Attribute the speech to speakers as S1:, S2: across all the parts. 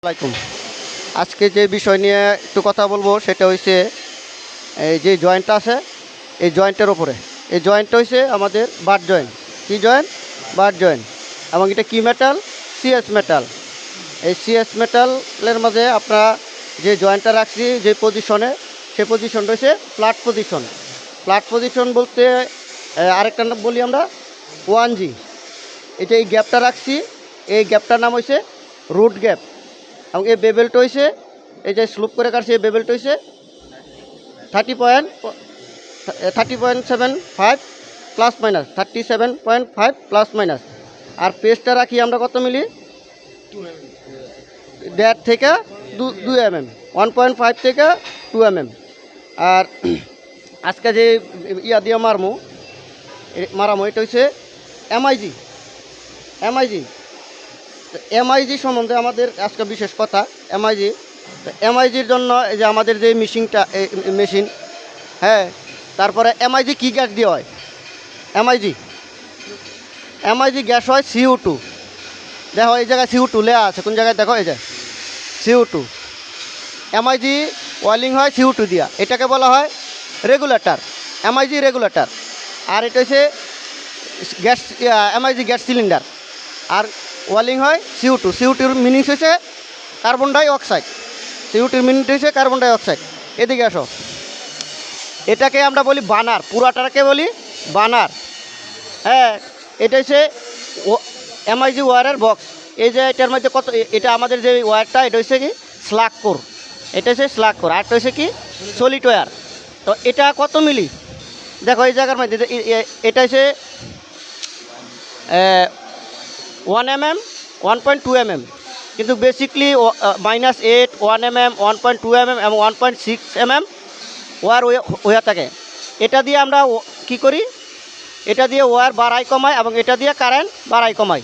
S1: আসসালামাইকুম। আজকে যে বিষয় নিয়ে একটু কথা বলবো সেটা হচ্ছে এই যে জয়েন্টটা আছে এই জয়েন্টের ওপরে। এই জয়েন্টটা হচ্ছে আমাদের বাট জয়েন্ট। কি জয়েন্ট? But joint. এবং এটা কি মেটাল? CS metal. এই সিএস মেটালের মাঝে আপনারা যে জয়েন্টটা রাখছি যে পজিশনে, সেই পজিশনটা হচ্ছে ফ্ল্যাট পজিশন। ফ্ল্যাট পজিশন বলতে আরেকটা নাম বলি আমরা 1G। এটা এই গ্যাপটা রাখছি, এই গ্যাপটার নাম হয়েছে রুট গ্যাপ। এবং এই বেবেলটা হয়েছে এই যে স্লুপ করে কাটছে, এই বেবেলটা হয়েছে 30.75 প্লাস মাইনাস 37.5 প্লাস মাইনাস। আর পেজটা রাখি আমরা কত মিলি? 1.5 থেকে 2 mm, 1.5 থেকে 2 mm। আর আজকে যে ইয়া দিয়ে মারামো এটা হচ্ছে এমআইজি। এমআইজি সম্বন্ধে আমাদের আজকে বিশেষ কথা। এমআইজির জন্য এই যে আমাদের যে মেশিন, হ্যাঁ, তারপরে এমআইজি কী গ্যাস দিয়ে হয়? এমআইজি গ্যাস হয় CO2। দেখো এই জায়গায় CO2 লেয়া আছে, কোন জায়গায় দেখো, এই যে CO2। এমআইজি ওয়েলিং হয় CO2 দিয়া, এটাকে বলা হয় রেগুলেটর, এমআইজি রেগুলেটর। আর এটা হচ্ছে গ্যাস, এমআইজি গ্যাস সিলিন্ডার। আর ওয়েলিং হয় CO2। মিনিংস হচ্ছে carbon die oxide. CO2 meaning হচ্ছে কার্বন ডাই অক্সাইড। এদিকে আসো, এটাকে আমরা বলি বানার, পুরাটাকে বলি বানার। হ্যাঁ, এটা হচ্ছে এমআইজি ওয়্যারের বক্স। এই যে এটার মধ্যে কত, এটা আমাদের যে ওয়্যারটা এটা হচ্ছে কি স্লাগ কোর, এটা হচ্ছে স্লাগ কোর। আরটা হচ্ছে কি সলিড ওয়্যার। তো এটা কত মিলি দেখো এই জায়গার মধ্যে, এটা হচ্ছে 1 mm, 1.2 mm, কিন্তু বেসিকলি -8, 1 mm, 1.2 mm এবং 1.6 mm ওয়ার হয়ে থাকে। এটা দিয়ে আমরা কি করি? এটা দিয়ে ওয়ার বাড়াই কমাই এবং এটা দিয়ে কারেন্ট বাড়াই কমাই।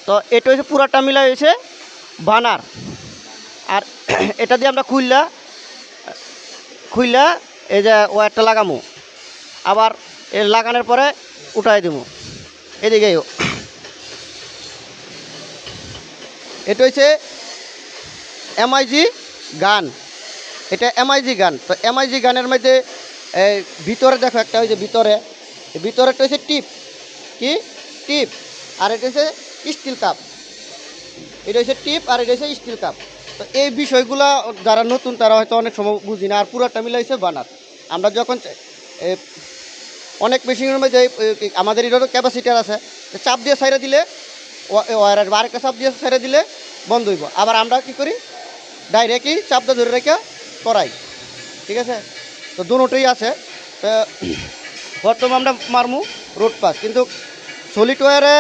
S1: তো এটা হচ্ছে পুরাটা মিলা হয়েছে বানার। আর এটা দিয়ে আমরা খুললা এই যে ওয়ারটা লাগামো, আবার এ লাগানোর পরে উঠাই দেবো। এদিকে এটা হচ্ছে এমআইজি গান। এটা এমআইজি গান। তো এমআইজি গানের মধ্যে এই ভিতরে দেখো একটা, ওই যে ভিতরেরটা হচ্ছে টিপ, কি টিপ, আর এটা হচ্ছে স্টিল কাপ। এটা হচ্ছে টিপ আর এটা হচ্ছে স্টিল কাপ। তো এই বিষয়গুলো যারা নতুন তারা হয়তো অনেক সময় বুঝি না। আর পুরাটা মিলে হচ্ছে বানার। আমরা যখন অনেক মেশিনের মধ্যে আমাদের এটারও ক্যাপাসিটার আছে, চাপ দিয়ে সাইডে দিলে ওয়ার আসবে, আরেকটা চাপ দিয়ে সাইডে দিলে বন্ধ হইব। আবার আমরা কি করি, ডাইরেক্টই চাপটা ধরে রেখে করাই। ঠিক আছে? তো দুটোই আছে। তো প্রথম আমরা মারমু রুট পাস, কিন্তু সলিড ওয়ারে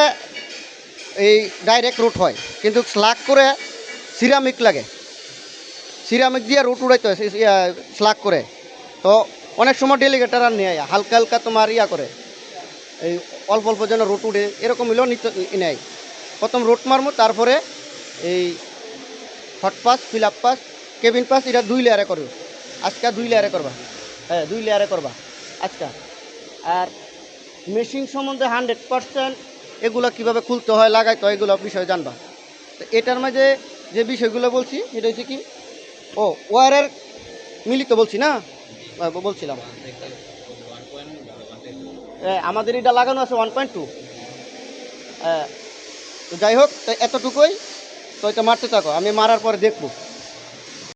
S1: এই ডাইরেক্ট রুট হয়, কিন্তু স্লাগ করে সিরামিক লাগে, সিরামিক দিয়ে রুট উড়াইতে হয় স্লাগ করে। তো অনেক সময় ডেলিগেটার আর নেয় হালকা হালকা তোমার করে এই অল্প অল্প যেন রুট উঠে, এরকম হলেও নেয়। প্রথম রুট মারমু, তারপরে এই hot pass, fill up pass, cabin pass, এটা 2 লেয়ারে করবে। আজকে 2 লেয়ারে করবা, হ্যাঁ 2 লেয়ারে করবা আজকে। আর মেশিন সম্বন্ধে 100% এগুলো কীভাবে খুলতে হয়, লাগাইতে হয়, এগুলো বিষয় জানবা। তো এটার মাঝে যে বিষয়গুলো বলছি সেটা হচ্ছে কি, ওয়ারের মিলিত বলছি না, বলছিলাম আমাদের এটা লাগানো আছে 1.2। তো যাই হোক, তো এতটুকুই। তো এটা মারতে থাকো, আমি মারার পরে দেখবো।